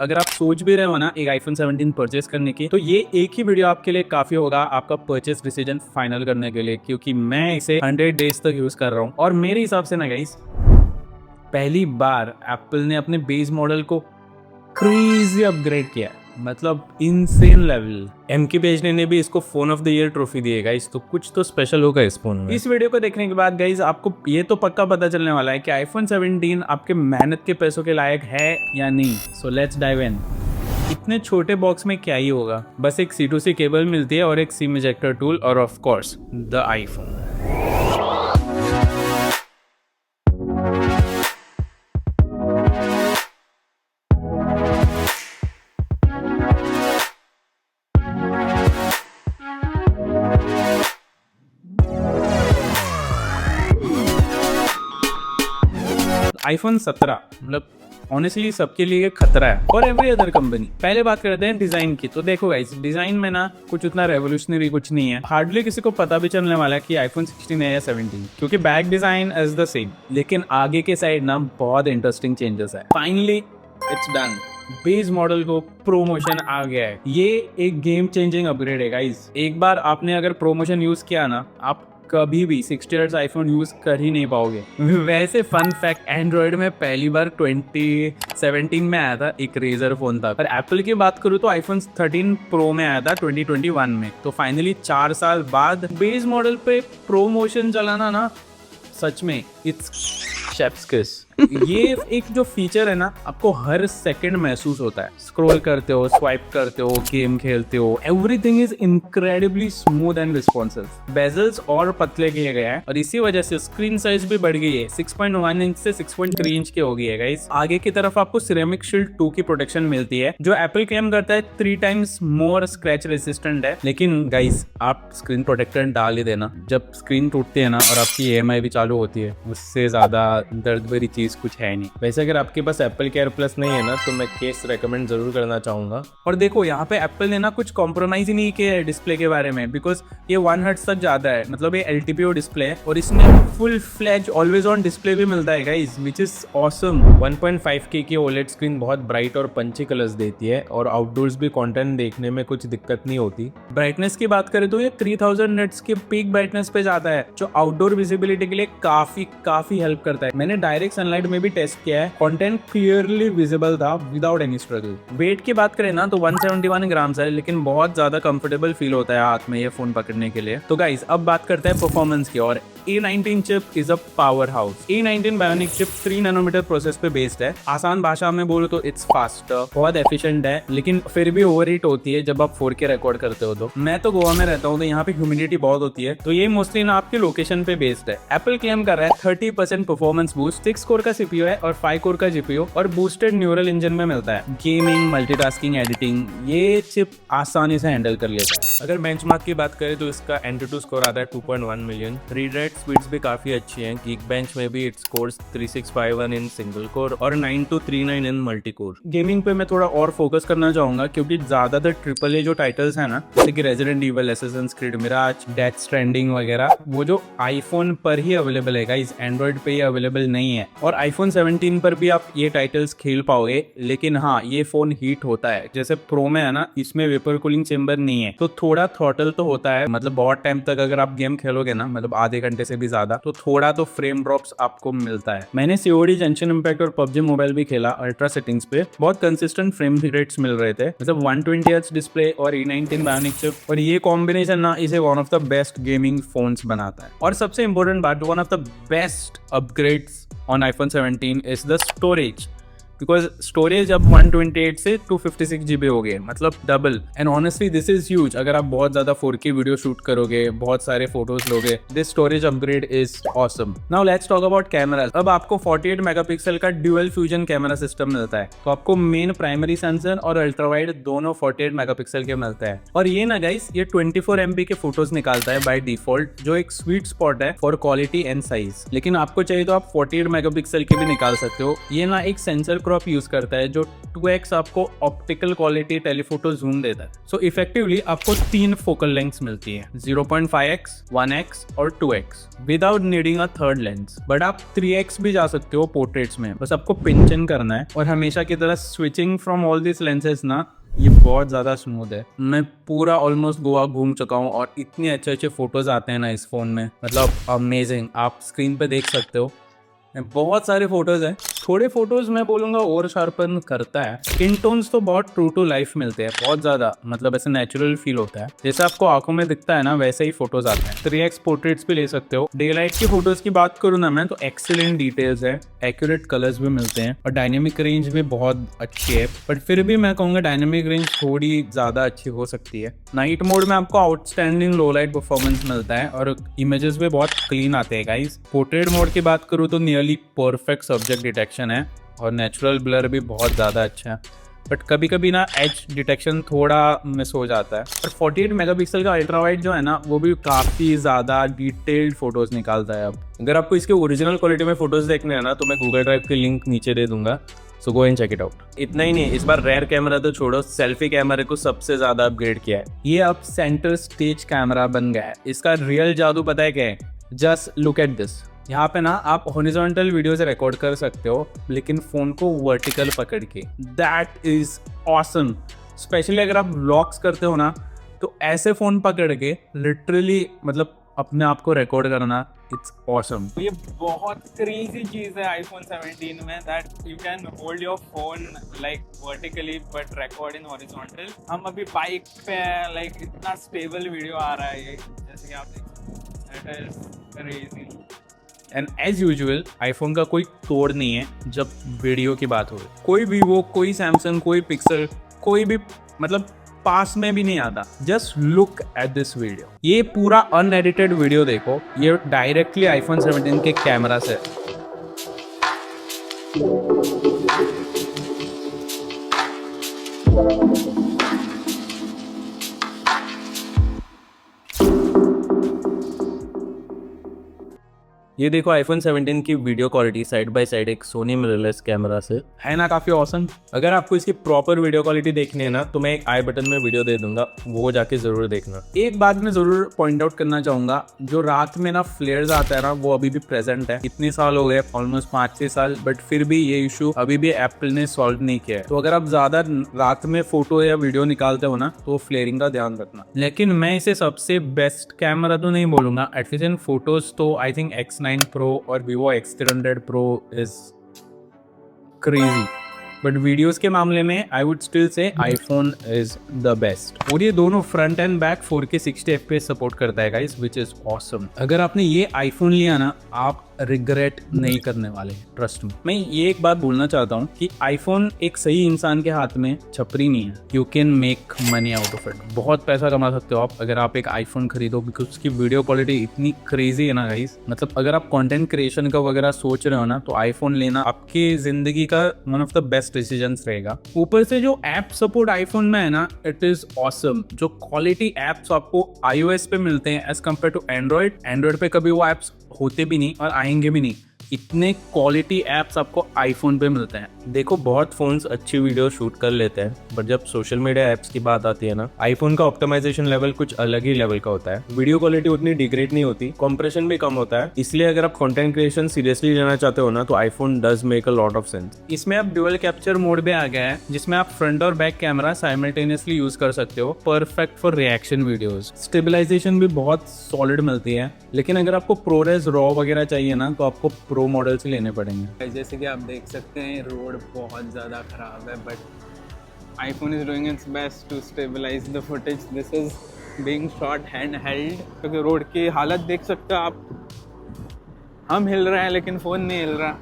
अगर आप सोच भी रहे हो ना एक आईफोन 17 परचेस करने की, तो ये एक ही वीडियो आपके लिए काफी होगा आपका परचेस डिसीजन फाइनल करने के लिए, क्योंकि मैं इसे 100 डेज तक यूज कर रहा हूँ। और मेरे हिसाब से ना गाइस, पहली बार एप्पल ने अपने बेस मॉडल को क्रेजी अपग्रेड किया, मतलब इनसेन लेवल। एमके बेजने ने भी इसको phone of the year trophy दी है गाइस, तो कुछ तो स्पेशल होगा इस फोन में। इस वीडियो को देखने के बाद गाइस आपको ये तो पक्का पता चलने वाला है कि आईफोन 17 आपके मेहनत के पैसों के लायक है या नहीं। So let's dive in. इतने छोटे बॉक्स में क्या ही होगा, बस एक C2C केबल मिलती है और एक सिम इजेक्टर टूल और of course the iPhone. IPhone 17 मतलब ऑनेस्टली सबके लिए खतरा है और एवरी अदर कंपनी। पहले बात करते हैं डिजाइन की। तो देखो गाइस, डिजाइन में ना कुछ उतना रेवोल्यूशनरी कुछ नहीं है। हार्डली किसी को पता भी चलने वाला है कि आईफोन 16 है या 17, क्योंकि back design is the same, लेकिन आगे के साइड ना बहुत इंटरेस्टिंग चेंजेस है। Finally it's done, base model को प्रोमोशन आ गया है। ये एक गेम चेंजिंग अपग्रेड है गाइस। एक बार आपने अगर प्रोमोशन यूज किया ना, आप कभी भी 60 हर्ट्ज आईफोन यूज कर ही नहीं पाओगे। वैसे फन फैक्ट, एंड्रॉइड में पहली बार 2017 में आया था एक रेजर फोन था, पर एप्पल की बात करूँ तो आईफोन 13 प्रो में आया था 2021 में। तो फाइनली 4 साल बाद बेस मॉडल पे प्रोमोशन चलाना ना, सच में इट्स शेफ्स किस। ये एक जो फीचर है ना, आपको हर सेकंड महसूस होता है। स्क्रॉल करते हो, स्वाइप करते हो, गेम खेलते हो, everything is incredibly smooth and responsive. Bezels और पतले किए गए हैं और इसी वजह से स्क्रीन साइज भी बढ़ गई है, 6.1 इंच से 6.3 इंच की हो गई है गाइस। आगे की तरफ आपको सिरेमिक शील्ड 2 की प्रोटेक्शन मिलती है, जो एप्पल क्लेम करता है 3 टाइम्स मोर स्क्रैच रेसिस्टेंट है। लेकिन गाइस, आप स्क्रीन प्रोटेक्टर डाल ही देना, जब स्क्रीन टूटती है ना और आपकी EMI भी चालू होती है, उससे ज्यादा दर्द भरी चीज कुछ है नहीं। वैसे अगर आपके पास एप्पल केयर प्लस नहीं है ना, तो मैं केस रेकमेंड जरूर करना चाहूंगा। और देखो यहाँ पे एप्पल ने ना कुछ कॉम्प्रोमाइज ही नहीं किया है डिस्प्ले के बारे में, बिकॉज ये 1 हर्ट्ज तक जाता है, मतलब ये LTPO डिस्प्ले है और इसमें full fledge always on display भी मिलता है guys, which is awesome. 1.5K की OLED स्क्रीन बहुत ब्राइट और पंची कलर्स देती है और आउटडोर्स भी कंटेंट देखने में कुछ दिक्कत नहीं होती। ब्राइटनेस की बात करें तो ये 3000 निट्स के पीक ब्राइटनेस पे जाता है, जो आउटडोर विजिबिलिटी के लिए काफी हेल्प करता है। मैंने डायरेक्ट सनलाइट में भी टेस्ट किया है, कंटेंट क्लियरली विजिबल था विदाउट एनी स्ट्रगल। वेट की बात करें ना तो 171 ग्राम्स है, लेकिन बहुत ज्यादा कंफर्टेबल फील होता है हाथ में ये फोन पकड़ने के लिए। तो गाइस, अब बात करते हैं परफॉर्मेंस की। और A19 chip is a power house. A19 bionic chip 3 nanometre process पे बेस्ड है। आसान भाषा में बोलो तो इट्स फास्टर, बहुत एफिशिएंट है, लेकिन फिर भी ओवरहीट होती है जब आप 4K रिकॉर्ड करते हो। तो मैं तो गोवा में रहता हूँ, तो यहाँ पे ह्यूमिडिटी बहुत होती है, तो ये मोस्टली ना आपके लोकेशन पे बेस्ड है। एप्पल क्लेम कर रहा है 30% परफॉर्मेंस बूस्ट, 6 कोर का CPU है और 5 कोर का GPU और बूस्टेड न्यूरल इंजन में मिलता है। गेमिंग, मल्टीटास्किंग, एडिटिंग ये चिप आसानी से हैंडल कर लेता है। अगर बेंचमार्क की बात करें तो इसका Antutu स्कोर आता है 2.1 मिलियन। रीड राइट स्पीड्स भी काफी अच्छी हैं। Geekbench में भी it scores 3651 in single core और 9239 इन मल्टी कोर। गेमिंग पे मैं थोड़ा और फोकस करना चाहूंगा, क्योंकि ज्यादातर AAA जो टाइटल्स है ना, जैसे कि resident evil, Assassin's Creed Mirage, death stranding वगैरह, वो जो आईफोन पर ही अवेलेबल है गाइस, एंड्रॉइड पे ये अवेलेबल नहीं है। और आईफोन 17 पर भी आप ये टाइटल्स खेल पाओगे, लेकिन हाँ, ये फोन हीट होता है। जैसे प्रो में है ना, इसमें वेपर कूलिंग चेंबर नहीं है, तो थोड़ा थ्रॉटल तो होता है। मतलब बहुत टाइम तक अगर आप गेम खेलोगे ना, मतलब आधे घंटे से भी ज्यादा, तो थोड़ा तो फ्रेम ड्रॉप्स आपको मिलता है। मैंने COD, जेंशन इम्पैक्ट और PUBG मोबाइल भी खेला। अल्ट्रा सेटिंग्स पे बहुत कंसिस्टेंट फ्रेम रेट्स मिल रहे थे, मतलब 120 हर्ट्ज डिस्प्ले और A19 बायोनिक चिप, और ये कॉम्बिनेशन ना इसे one of the best gaming phones बनाता है। और सबसे इंपॉर्टेंट बात, one of the best upgrades on iPhone 17 is the storage, because storage अब 128 से 256 GB हो गए, मतलब double. And honestly this is huge. अगर आप बहुत ज्यादा 4K वीडियो शूट करोगे, बहुत सारे फोटोज लोगे, this storage upgrade is awesome. Now let's talk about camera. अब आपको 48 मेगापिक्सल का ड्यूअल फ्यूजन कैमरा सिस्टम मिलता है, तो आपको मेन प्राइमरी सेंसर और अल्ट्रा वाइड दोनों 48 मेगापिक्सल के मिलते हैं। और ये ना गाइस, ये 24 MB के फोटोज निकालता है बाय डिफॉल्ट, जो एक स्वीट स्पॉट है फॉर क्वालिटी एंड साइज। लेकिन आपको चाहिए तो आप 48 मेगापिक्सल के भी निकाल सकते हो। ये ना एक सेंसर क्रॉप यूज करता है जो 2x आपको ऑप्टिकल क्वालिटी टेलीफोटो जूम देता है। सो इफेक्टिवली आपको 3 फोकल लेंथ्स मिलती है, 0.5x, 1x और 2x without needing a third lens. But आप 3x भी जा सकते हो पोर्ट्रेट्स में, बस आपको पिंच इन करना है। और हमेशा की तरह switching from all this lenses ना, ये बहुत ज़्यादा स्मूथ है। मैं पूरा ऑलमोस्ट गोवा घूम चुका हूँ और इतने अच्छे अच्छे फोटोज आते हैं ना इस फ़ोन में, मतलब अमेजिंग। आप स्क्रीन पे देख सकते हो बहुत सारे फोटोज हैं। थोड़े फोटोज मैं बोलूँगा और शार्पन करता है। स्किन टोन्स तो बहुत ट्रू टू लाइफ मिलते हैं, बहुत ज़्यादा, मतलब ऐसे नेचुरल फील होता है। जैसे आपको आंखों में दिखता है ना, वैसे ही फोटोज आते हैं। 3x पोर्ट्रेट्स भी ले सकते हो। डे लाइट की फोटोज की बात करूँ ना मैं, तो एक्सीलेंट डिटेल्स है, एक्यूरेट कलर्स भी मिलते हैं और डायनेमिक रेंज भी बहुत अच्छी है। बट फिर भी मैं कहूँगा डायनेमिक रेंज थोड़ी ज़्यादा अच्छी हो सकती है। नाइट मोड में आपको आउटस्टैंडिंग लो लाइट परफॉर्मेंस मिलता है और इमेजेस भी बहुत क्लीन आते हैं गाइस। पोर्ट्रेट मोड की बात करूँ तो नियरली परफेक्ट सब्जेक्ट डिटेक्शन है और नेचुरल ब्लर भी बहुत ज़्यादा अच्छा है। बट कभी कभी ना एज डिटेक्शन थोड़ा मिस हो जाता है। और 48 मेगापिक्सल का अल्ट्रा वाइड जो है ना, वो भी काफ़ी ज़्यादा डिटेल्ड फोटोज़ निकालता है। अब अगर आपको इसके ओरिजिनल क्वालिटी में फोटोज़ देखने हैं ना, तो मैं गूगल ड्राइव की लिंक नीचे दे दूंगा, so go and check it out. इतना ही नहीं, इस बार रेयर कैमरा तो छोड़ो, सेल्फी कैमरे को सबसे ज़्यादा अपग्रेड किया है। ये अब सेंटर स्टेज कैमरा बन गया है। इसका रियल जादू पता है क्या है? Just look at this. यहाँ पे ना आप हॉरिजॉन्टल वीडियोस रिकॉर्ड कर सकते हो, लेकिन फोन को वर्टिकल पकड़ के। That is awesome. स्पेशली अगर आप व्लॉग्स करते हो ना, तो ऐसे फोन पकड़ के लिटरली मतलब अपने आप को रिकॉर्ड करना, इट्स ऑसम। ये बहुत क्रेजी चीज है आईफोन 17 में, that you can hold your phone like vertically but record in horizontal. हम अभी बाइक पे हैं, लाइक इतना स्टेबल वीडियो आ रहा है ये, जैसे कि आप देख सकते हैं। Crazy. And as usual iPhone का कोई तोड़ नहीं है जब वीडियो की बात हो। कोई वीवो, कोई सैमसंग, कोई पिक्सल, कोई भी मतलब पास में भी नहीं आता। Just look at this video. ये पूरा अनएडिटेड वीडियो देखो, ये डायरेक्टली आईफोन 17 के कैमरा से। ये देखो आईफोन 17 की video quality side by side एक सोनी मिररलेस कैमरा से है ना, काफी ऑसम। अगर आपको इसकी प्रॉपर वीडियो क्वालिटी देखनी है ना, तो मैं एक आई बटन में वीडियो दे दूंगा, वो जाके जरूर देखना। एक बात मैं जरूर पॉइंट आउट करना चाहूंगा, जो रात में ना फ्लेयर्स आता है ना, वो अभी भी प्रेजेंट है। इतने साल हो गए, ऑलमोस्ट 5-6 साल, बट फिर भी ये इशू अभी भी एप्पल ने सॉल्व नहीं किया है। तो अगर आप ज्यादा रात में फोटो या वीडियो निकालते हो ना, तो फ्लेयरिंग का ध्यान रखना। लेकिन मैं इसे सबसे बेस्ट कैमरा तो नहीं बोलूंगा, एटलीस्ट इन फोटोज तो आई थिंक X9 Pro और Vivo X300 Pro is crazy. But videos के मामले में I would still say iPhone is the best. और ये दोनों front end back 4K 60 FPS support करता है गाइस, विच इज ऑसम। अगर आपने ये आईफोन लिया ना, आप रिग्रेट नहीं करने वाले, ट्रस्ट मी। मैं ये एक बात बोलना चाहता हूँ कि आईफोन एक सही इंसान के हाथ में छपरी नहीं है। You can make money out of it. बहुत पैसा कमा सकते हो आप अगर आप एक आईफोन खरीदो, बिकॉज उसकी वीडियो क्वालिटी इतनी क्रेजी है ना गाइस। मतलब अगर आप कंटेंट क्रिएशन का वगैरह सोच रहे हो ना, तो आईफोन लेना आपकी जिंदगी का one of the best decisions रहेगा। ऊपर से जो ऐप सपोर्ट आईफोन में है ना, इट इज ऑसम। जो क्वालिटी एप्स आपको iOS पे मिलते हैं एज कम्पेयर टू एंड्रॉइड पे कभी वो एप्स होते भी नहीं और आएंगे भी नहीं। इतने क्वालिटी एप्स आपको आईफोन पे मिलते हैं। देखो बहुत फोन्स अच्छी वीडियो शूट कर लेते हैं, बट जब सोशल मीडिया एप्स की बात आती है ना, आईफोन का ऑप्टिमाइजेशन लेवल कुछ अलग ही लेवल का होता है। वीडियो क्वालिटी उतनी डिग्रेड नहीं होती, कंप्रेशन भी कम होता है। इसलिए अगर आप कंटेंट क्रिएशन सीरियसली लेना चाहते हो ना, तो iPhone does make a lot of sense. इसमें अब ड्यूअल कैप्चर मोड भी आ गया है, जिसमें आप फ्रंट और बैक कैमरा साइमल्टेनियसली यूज कर सकते हो। Perfect for reaction videos. Stabilization भी बहुत सॉलिड मिलती है। लेकिन अगर आपको प्रोरेस रॉ वगैरह चाहिए ना, तो आपको प्रो मॉडल से लेने पड़ेंगे। जैसे कि आप देख सकते हैं रोड बहुत ज़्यादा ख़राब है, but iPhone is doing its best to stabilize the footage. This is being shot hand held, क्योंकि रोड की हालत देख सकते हो आप। हम हिल रहे हैं लेकिन फ़ोन नहीं हिल रहा।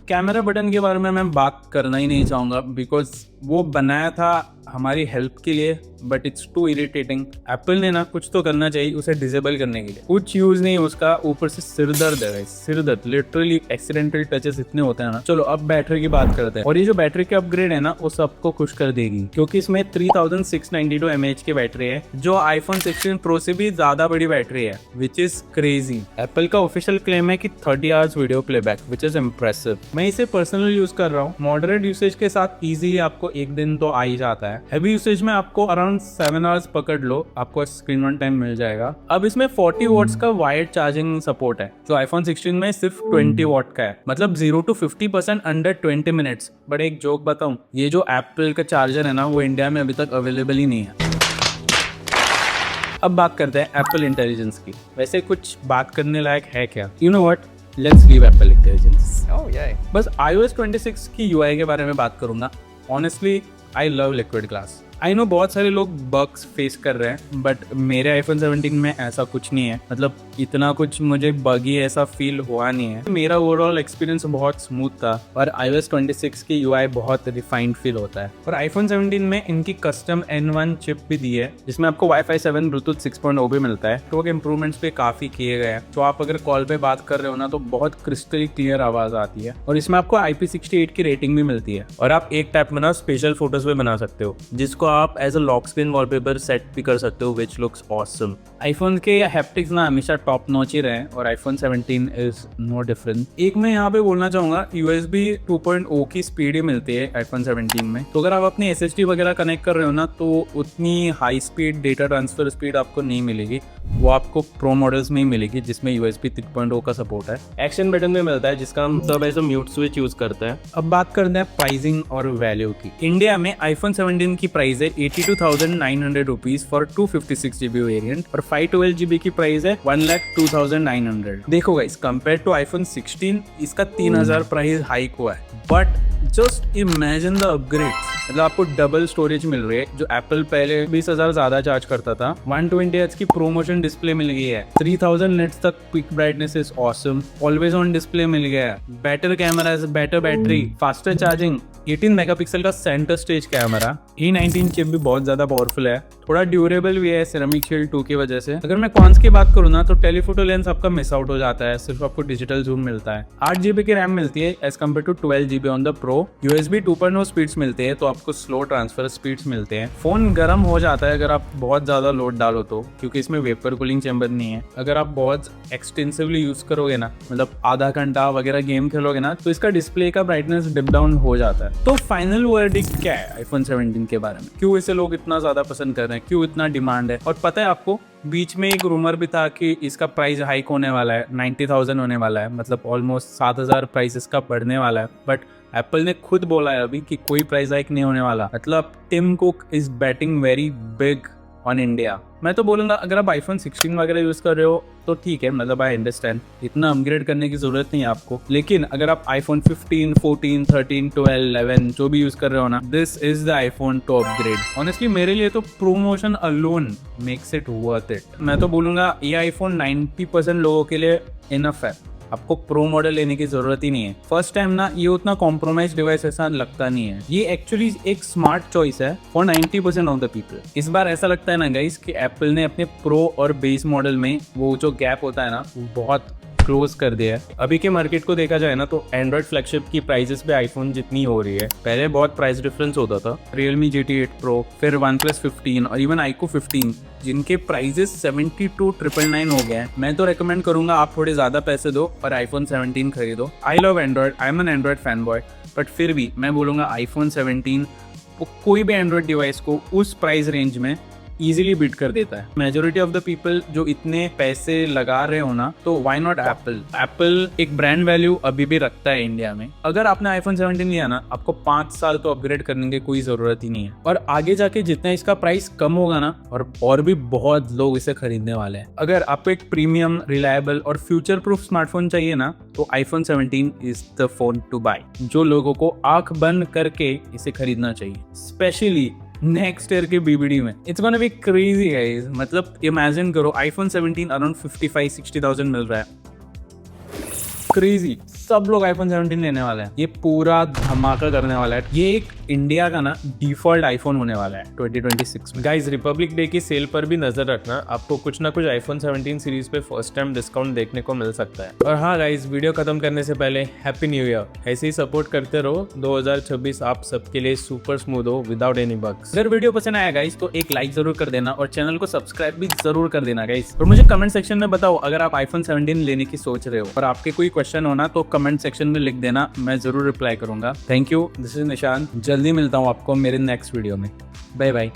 कैमरा बटन के बारे में मैं बात करना ही नहीं चाहूँगा, बिकॉज वो बनाया था हमारी हेल्प के लिए, but it's too irritating. Apple ने ना कुछ तो करना चाहिए उसे डिसेबल करने के लिए। कुछ यूज नहीं उसका, ऊपर से सिर दर्द है, सिर दर्द। लिटरली एक्सीडेंटल टचेस इतने होते हैं ना। चलो अब बैटरी की बात करते हैं। और ये जो बैटरी के अपग्रेड है ना, वो सबको खुश कर देगी, क्योंकि इसमें 3692 mAh की बैटरी है, जो आईफोन 16 Pro से भी ज्यादा बड़ी बैटरी है, विच इज क्रेजी। एप्पल का ऑफिशियल क्लेम है कि 30 hours video playback, which is impressive. मैं इसे पर्सनल यूज कर रहा हूँ। मॉडरेट यूसेज के साथ इजीली आपको एक दिन तो आ ही जाता है। हैवी यूसेज में आपको अराउंड 7 आवर्स पकड़ लो, आपको स्क्रीन ऑन टाइम मिल जाएगा। अब इसमें 40 वॉट्स का वायर्ड चार्जिंग सपोर्ट है, जो आईफोन 16 में सिर्फ 20 वॉट का है, मतलब 0 to 50% अंडर 20 मिनट्स। बट एक जोक बताऊं, ये जो एप्पल का चार्जर है ना, वो इंडिया में अभी तक अवेलेबल ही नहीं है। अब बात करते हैं एप्पल इंटेलिजेंस की। वैसे कुछ बात करने लायक है क्या? You know what, let's leave Apple intelligence. बस iOS 26 की UI के बारे में बात करूंगा। Honestly I love liquid glass. I know बहुत सारे लोग बग्स फेस कर रहे हैं, बट मेरे आईफोन 17 में ऐसा कुछ नहीं है। मतलब इतना कुछ मुझे बगी ऐसा फील हुआ नहीं है। मेरा ओवरऑल एक्सपीरियंस बहुत स्मूथ था और iOS 26 की UI बहुत रिफाइंड फील होता है। और आईफोन 17 में इनकी कस्टम N1 चिप भी दी है, जिसमें आपको Wi-Fi 7 ब्लूटूथ 6.0 भी मिलता है। तो इम्प्रूवमेंट्स पे काफी किए गए हैं। तो आप अगर कॉल पे बात कर रहे हो ना, तो बहुत क्रिस्टल क्लियर आवाज आती है। और इसमें आपको IP68 की रेटिंग भी मिलती है। और आप एक टैप में ना स्पेशल फोटोज भी बना सकते हो, जिसको आप as a lock screen wallpaper set भी कर सकते हो, विच लुक्स ऑसम। आईफोन के हैप्टिक्स ना हमेशा टॉप नॉच ही रहे और आईफोन 17 इज नो डिफरेंट। एक मैं यहाँ पे बोलना चाहूंगा, USB 2.0 की स्पीड ही मिलती है आईफोन 17 में। तो अगर आप अपनी SSD वगैरह कनेक्ट कर रहे हो ना, तो उतनी high speed data transfer speed आपको नहीं मिलेगी। वो आपको प्रो मॉडल्स में ही मिलेगी, जिसमें USB 3.0 का सपोर्ट है। एक्शन बटन में मिलता है, जिसका हम सब as a mute switch use करते हैं। अब बात करते हैं प्राइसिंग और वैल्यू की। इंडिया में आईफोन 17 की प्राइस है 82,900 रुपीज फॉर 256 GB वेरिएंट और 512 GB की प्राइस है 1,02,900। देखो गाइस, कंपेयर टू आईफोन 16 इसका 3,000 प्राइस हाइक हुआ है। But just imagine the upgrade, मतलब आपको डबल स्टोरेज मिल रही है, जो एप्पल पहले 20,000 ज्यादा चार्ज करता था। 120Hz की प्रोमोशन डिस्प्ले मिल गई है, 3000 निट्स तक quick brightness is awesome, always on display मिल गया है, better cameras, better battery, faster charging, 18 megapixel का centre stage camera, E19 chip भी बहुत ज्यादा पावरफुल है, थोड़ा ड्यूरेबल भी है सेरेमिक शील्ड 2 की वजह से। अगर मैं कॉन्स की बात करूँ ना, तो टेलीफोटो लेंस आपका मिस आउट हो जाता है, सिर्फ आपको डिजिटल जूम मिलता है। 8 GB की रैम मिलती है as compare to 12 GB on the प्रो। USB 2.0 स्पीड्स मिलते हैं, तो आपको स्लो ट्रांसफर स्पीड्स मिलते हैं। फोन गर्म हो जाता है अगर आप बहुत ज्यादा लोड डालो तो, क्योंकि इसमें वेपर कूलिंग चैम्बर नहीं है। अगर आप बहुत एक्सटेंसिवली यूज करोगे ना, मतलब आधा घंटा वगैरह गेम खेलोगे ना, तो इसका डिस्प्ले का ब्राइटनेस डिप डाउन हो जाता है। तो फाइनल वर्डिक्ट क्या है आईफोन 17 के बारे में? क्यों इसे लोग इतना ज्यादा पसंद कर रहे हैं, क्यों इतना डिमांड है? और पता है आपको, बीच में एक रूमर भी था कि इसका प्राइस हाइक होने वाला है, 90,000 होने वाला है, मतलब ऑलमोस्ट 7,000 प्राइस इसका बढ़ने वाला है। बट एप्पल ने खुद बोला है अभी कि कोई प्राइस हाइक नहीं होने वाला। मतलब Tim Cook is batting very big on India. मैं तो बोलूंगा, अगर आप आईफोन 16 वगैरह यूज कर रहे हो तो ठीक है, मतलब आई अंडरस्टैंड, इतना अपग्रेड करने की जरूरत नहीं है आपको। लेकिन अगर आप आईफोन 15, 14, 13, 12, 11 जो भी यूज कर रहे हो ना, this is the iPhone to upgrade. Honestly मेरे लिए तो promotion alone makes it worth it. मैं तो बोलूंगा ये आईफोन 90% लोगों के लिए इनफ है, आपको प्रो मॉडल लेने की जरूरत ही नहीं है। फर्स्ट टाइम ना ये उतना कॉम्प्रोमाइज डिवाइस ऐसा लगता नहीं है। ये एक्चुअली एक स्मार्ट चॉइस है फॉर 90% ऑफ द पीपल। इस बार ऐसा लगता है ना गाइस कि एप्पल ने अपने प्रो और बेस मॉडल में वो जो गैप होता है ना, वो बहुत क्लोज कर दिया है। अभी के मार्केट को देखा जाए ना, तो एंड्रॉइड फ्लैगशिप की प्राइसेस पे आईफोन जितनी हो रही है, पहले बहुत प्राइस डिफरेंस होता था। Realme GT8 Pro, फिर OnePlus 15 और इवन iQOO 15, जिनके प्राइजेस 72,999 हो गए हैं। मैं तो रेकमेंड करूंगा आप थोड़े ज्यादा पैसे दो और आईफोन 17 खरीदो। I love Android, I am an Android fan boy, but फिर भी मैं बोलूंगा आईफोन 17 कोई भी एंड्रॉइड डिवाइस को उस प्राइस रेंज में इजीली बीट कर देता है। मेजोरिटी ऑफ द पीपल जो इतने पैसे लगा रहे हो ना, तो व्हाई नॉट एप्पल? एप्पल एक ब्रांड वैल्यू अभी भी रखता है इंडिया में। अगर आपने आईफोन 17 लिया ना, आपको 5 साल तो अपग्रेड करने की कोई जरूरत ही नहीं है। और आगे जाके जितना इसका प्राइस कम होगा ना, और भी बहुत लोग इसे खरीदने वाले हैं। अगर आपको एक प्रीमियम, रिलायबल और फ्यूचर प्रूफ स्मार्टफोन चाहिए ना, तो iPhone 17 is the phone to buy, जो लोगों को आंख बंद करके इसे खरीदना चाहिए, स्पेशली नेक्स्ट ईयर के बीबीडी में। It's gonna be crazy guys. मतलब इमेजिन करो, आईफोन 17 अराउंड 55-60,000 मिल रहा है, क्रेजी। सब लोग आईफोन 17 लेने वाले हैं, ये पूरा धमाका करने वाला है। ये एक इंडिया का ना डिफॉल्ट आईफोन होने वाला है 2026 में। गाइज रिपब्लिक डे की सेल पर भी नजर रखना, आपको कुछ ना कुछ आईफोन 17 सीरीज पे फर्स्ट टाइम डिस्काउंट देखने को मिल सकता है। और हाँ गाइज, वीडियो खत्म करने से पहले हैप्पी न्यू ईयर। ऐसे ही सपोर्ट करते रहो, 2026 आप सबके लिए सुपर स्मूथ हो विदाउट एनी बग्स। अगर वीडियो पसंद आया गाइस तो एक लाइक जरूर कर देना और चैनल को सब्सक्राइब भी जरूर कर देना गाइस। और मुझे कमेंट सेक्शन में बताओ अगर आप आईफोन 17 लेने की सोच रहे हो और आपके कोई क्वेश्चन हो ना तो कमेंट सेक्शन में लिख देना, मैं जरूर रिप्लाई करूंगा। Thank you, this is Nishant. जल्दी मिलता हूँ आपको मेरे नेक्स्ट वीडियो में। Bye bye.